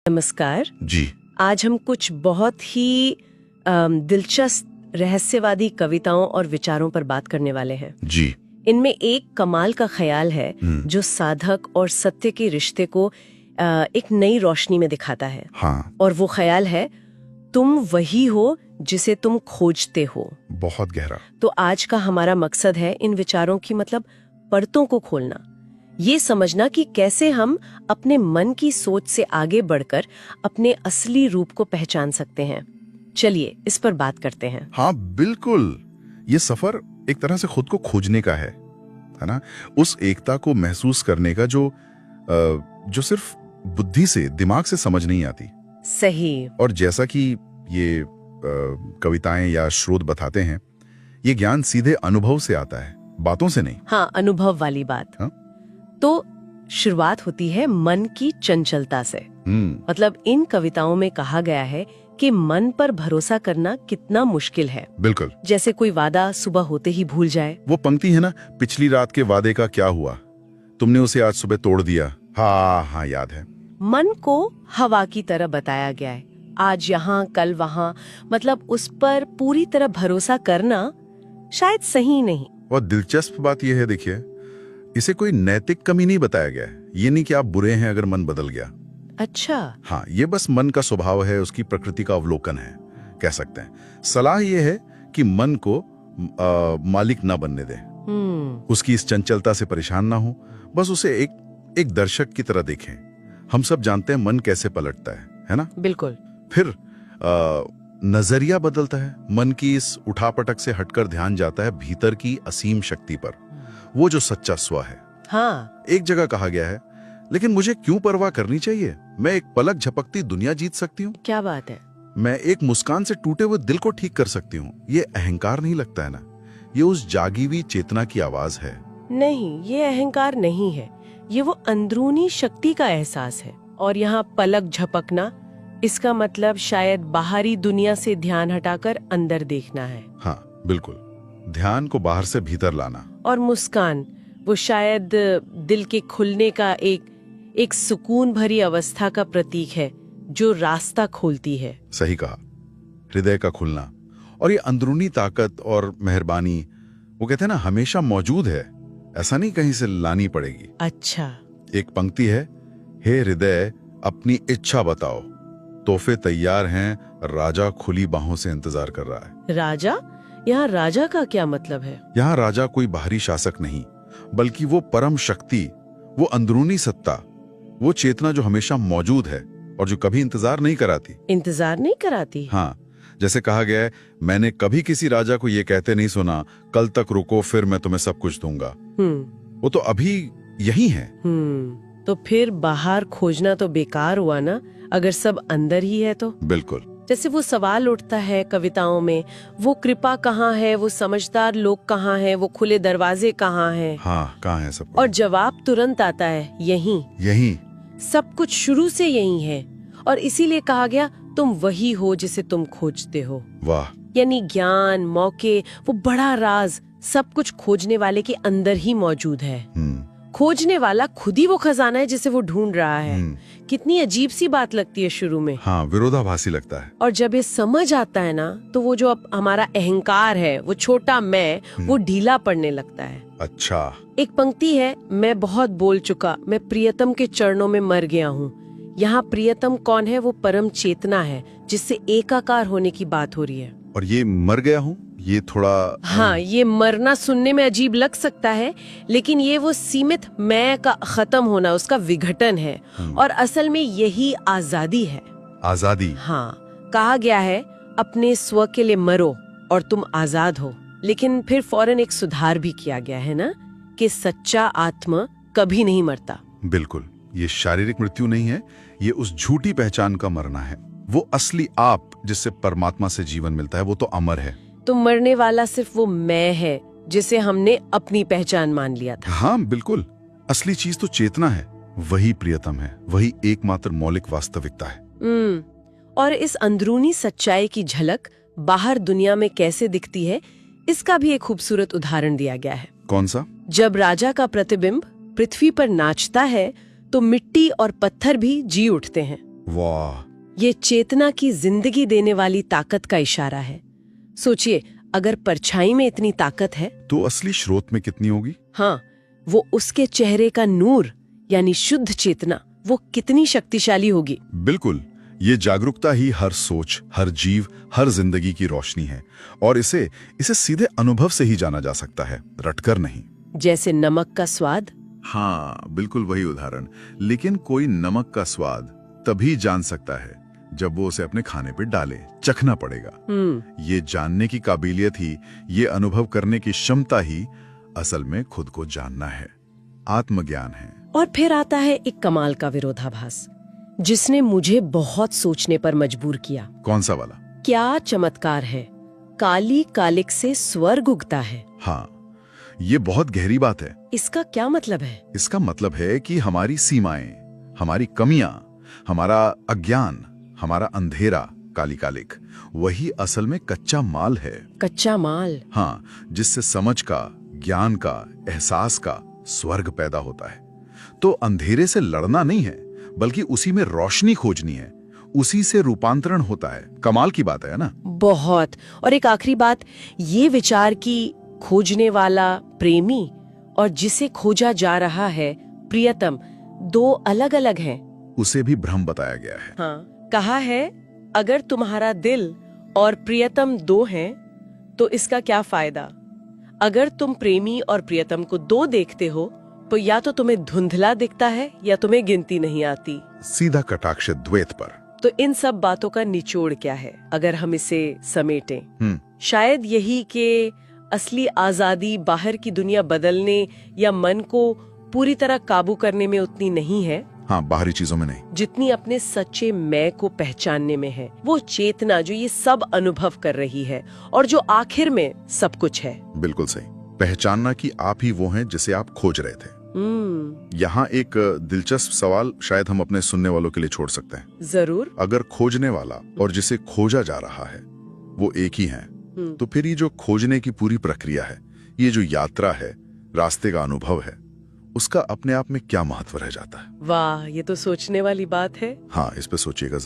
नमस्कार जी। आज हम कुछ बहुत ही दिलचस्प रहस्यवादी कविताओं और विचारों पर बात करने वाले हैं। जी। इनमें एक कमाल का ख्याल है जो साधक और सत्य के रिश्ते को एक नई रोशनी में दिखाता है। हाँ। और वो ख्याल है, तुम वही हो जिसे तुम खोजते हो। बहुत गहरा। तो आज का हमारा मकसद है इन विचारों की परतों को खोलना, ये समझना कि कैसे हम अपने मन की सोच से आगे बढ़कर अपने असली रूप को पहचान सकते हैं। चलिए इस पर बात करते हैं। हाँ बिल्कुल, ये सफर एक तरह से खुद को खोजने का है ना? उस एकता को महसूस करने का जो सिर्फ बुद्धि से, दिमाग से समझ नहीं आती। सही। और जैसा कि ये कविताएं या स्रोत बताते हैं, ये ज्ञान सीधे अनुभव से आता है, बातों से नहीं। हाँ, अनुभव वाली बात। हाँ? तो शुरुआत होती है मन की चंचलता से। इन कविताओं में कहा गया है कि मन पर भरोसा करना कितना मुश्किल है। बिल्कुल। जैसे कोई वादा सुबह होते ही भूल जाए। वो पंक्ति है ना, पिछली रात के वादे का क्या हुआ, तुमने उसे आज सुबह तोड़ दिया। हाँ याद है। मन को हवा की तरह बताया गया है, आज यहाँ कल वहाँ। उस पर पूरी तरह भरोसा करना शायद सही नहीं। और दिलचस्प बात यह है, देखिए, इसे कोई नैतिक कमी नहीं बताया गया है। ये नहीं कि आप बुरे हैं अगर मन बदल गया। अच्छा। हाँ, ये बस मन का स्वभाव है, उसकी प्रकृति का अवलोकन है, कह सकते हैं। सलाह ये है कि मन को मालिक ना बनने दें, उसकी इस चंचलता से परेशान ना हो, बस उसे एक दर्शक की तरह देखें। हम सब जानते हैं मन कैसे पलटता है ना? बिल्कुल। फिर नजरिया बदलता है, मन की इस उठापटक से हटकर ध्यान जाता है भीतर की असीम शक्ति पर, वो जो सच्चा स्व है। हाँ। एक जगह कहा गया है, लेकिन मुझे क्यों परवाह करनी चाहिए, मैं एक पलक झपकती दुनिया जीत सकती हूँ। क्या बात है। मैं एक मुस्कान से टूटे हुए दिल को ठीक कर सकती हूँ। ये अहंकार नहीं लगता है ना? ये उस जागी हुई चेतना की आवाज है। नहीं, ये अहंकार नहीं है, ये वो अंदरूनी शक्ति का एहसास है। और यहाँ पलक झपकना, इसका मतलब शायद बाहरी दुनिया से ध्यान हटाकर अंदर देखना है। हाँ बिल्कुल, ध्यान को बाहर से भीतर लाना। और मुस्कान, वो शायद दिल के खुलने का एक सुकून भरी अवस्था का प्रतीक है जो रास्ता खोलती है। सही कहा, हृदय का खुलना। और ये अंदरूनी ताकत और मेहरबानी, वो कहते हैं ना, हमेशा मौजूद है, ऐसा नहीं कहीं से लानी पड़ेगी। अच्छा। एक पंक्ति है, हे हृदय अपनी इच्छा बताओ, तोहफे तैयार हैं, राजा खुली बाहों से इंतजार कर रहा है। राजा? यहाँ राजा का क्या मतलब है? यहाँ राजा कोई बाहरी शासक नहीं, बल्कि वो परम शक्ति, वो अंदरूनी सत्ता, वो चेतना जो हमेशा मौजूद है और जो कभी इंतजार नहीं कराती। इंतजार नहीं कराती? हाँ, जैसे कहा गया है, मैंने कभी किसी राजा को ये कहते नहीं सुना, कल तक रुको फिर मैं तुम्हें सब कुछ दूंगा। वो तो अभी यही है। तो फिर बाहर खोजना तो बेकार हुआ ना, अगर सब अंदर ही है तो। बिल्कुल। जैसे वो सवाल उठता है कविताओं में, वो कृपा कहाँ है, वो समझदार लोग कहाँ हैं, वो खुले दरवाजे कहाँ हैं? हाँ, कहाँ है सब? और जवाब तुरंत आता है, यहीं। सब कुछ शुरू से यहीं है। और इसीलिए कहा गया, तुम वही हो जिसे तुम खोजते हो। वाह। यानी ज्ञान, मौके, वो बड़ा राज सब कुछ खोजने वाले के अंदर ही मौजूद है। खोजने वाला खुद ही वो खजाना है जिसे वो ढूंढ रहा है। कितनी अजीब सी बात लगती है शुरू में। हाँ, विरोधाभासी लगता है। और जब ये समझ आता है ना, तो वो जो अब हमारा अहंकार है, वो छोटा मैं, वो ढीला पड़ने लगता है। अच्छा। एक पंक्ति है, मैं बहुत बोल चुका, मैं प्रियतम के चरणों में मर गया हूँ। यहाँ प्रियतम कौन है? वो परम चेतना है जिससे एकाकार होने की बात हो रही है। और ये मर गया हूँ, ये थोड़ा, हाँ, ये मरना सुनने में अजीब लग सकता है, लेकिन ये वो सीमित मैं का खत्म होना, उसका विघटन है। और असल में यही आजादी है। आजादी। हाँ, कहा गया है, अपने स्व के लिए मरो और तुम आजाद हो। लेकिन फिर फौरन एक सुधार भी किया गया है ना, कि सच्चा आत्मा कभी नहीं मरता। बिल्कुल, ये शारीरिक मृत्यु नहीं है, ये उस झूठी पहचान का मरना है। वो असली आप जिससे परमात्मा से जीवन मिलता है, वो तो अमर है। तो मरने वाला सिर्फ वो मैं है जिसे हमने अपनी पहचान मान लिया था। हाँ बिल्कुल, असली चीज तो चेतना है, वही प्रियतम है, वही एकमात्र मौलिक वास्तविकता है। और इस अंदरूनी सच्चाई की झलक बाहर दुनिया में कैसे दिखती है, इसका भी एक खूबसूरत उदाहरण दिया गया है। कौन सा? जब राजा का प्रतिबिंब पृथ्वी पर नाचता है तो मिट्टी और पत्थर भी जी उठते हैं। वाह, ये चेतना की जिंदगी देने वाली ताकत का इशारा है। सोचिए, अगर परछाई में इतनी ताकत है तो असली स्रोत में कितनी होगी? हाँ, वो उसके चेहरे का नूर यानी शुद्ध चेतना, वो कितनी शक्तिशाली होगी। बिल्कुल, ये जागरूकता ही हर सोच, हर जीव, हर जिंदगी की रोशनी है और इसे सीधे अनुभव से ही जाना जा सकता है, रटकर नहीं। जैसे नमक का स्वाद। हाँ, बिल्कुल वही उदाहरण। लेकिन कोई नमक का स्वाद तभी जान सकता है जब वो उसे अपने खाने पे डाले, चखना पड़ेगा। ये जानने की काबिलियत ही, ये अनुभव करने की क्षमता ही असल में खुद को जानना है, आत्मज्ञान है। और फिर आता है एक कमाल का विरोधाभास, जिसने मुझे बहुत सोचने पर मजबूर किया। कौन सा वाला? क्या चमत्कार है, काली कालिक से स्वर्ग उगता है। हाँ, ये बहुत गहरी बात है। इसका क्या मतलब है? इसका मतलब है कि हमारी सीमाएं, हमारी कमियां, हमारा अज्ञान, हमारा अंधेरा, काली कालिक, वही असल में कच्चा माल है। कच्चा माल? हाँ, जिससे समझ का, ज्ञान का, एहसास का स्वर्ग पैदा होता है। तो अंधेरे से लड़ना नहीं है, बल्कि उसी में रोशनी खोजनी है, उसी से रूपांतरण होता है। कमाल की बात है ना? बहुत। और एक आखिरी बात, ये विचार की खोजने वाला प्रेमी और जिसे खोजा जा रहा है प्रियतम, दो अलग अलग हैं। उसे भी भ्रम बताया गया है। हाँ, कहा है अगर तुम्हारा दिल और प्रियतम दो हैं तो इसका क्या फायदा। अगर तुम प्रेमी और प्रियतम को दो देखते हो तो या तो तुम्हें धुंधला दिखता है या तुम्हें गिनती नहीं आती। सीधा कटाक्ष द्वैत पर। तो इन सब बातों का निचोड़ क्या है अगर हम इसे समेटें? शायद यही कि असली आजादी बाहर की दुनिया बदलने या मन को पूरी तरह काबू करने में उतनी नहीं है। हाँ, बाहरी चीजों में नहीं, जितनी अपने सच्चे मैं को पहचानने में है। वो चेतना जो ये सब अनुभव कर रही है और जो आखिर में सब कुछ है। बिल्कुल सही। पहचानना कि आप ही वो हैं जिसे आप खोज रहे थे। यहाँ एक दिलचस्प सवाल शायद हम अपने सुनने वालों के लिए छोड़ सकते हैं। जरूर। अगर खोजने वाला और जिसे खोजा जा रहा है वो एक ही हैं, तो फिर ये जो खोजने की पूरी प्रक्रिया है, ये जो यात्रा है, रास्ते का अनुभव है, उसका अपने आप में क्या महत्व रह जाता है? वाह, ये तो सोचने वाली बात है। हाँ, इस पे सोचिएगा।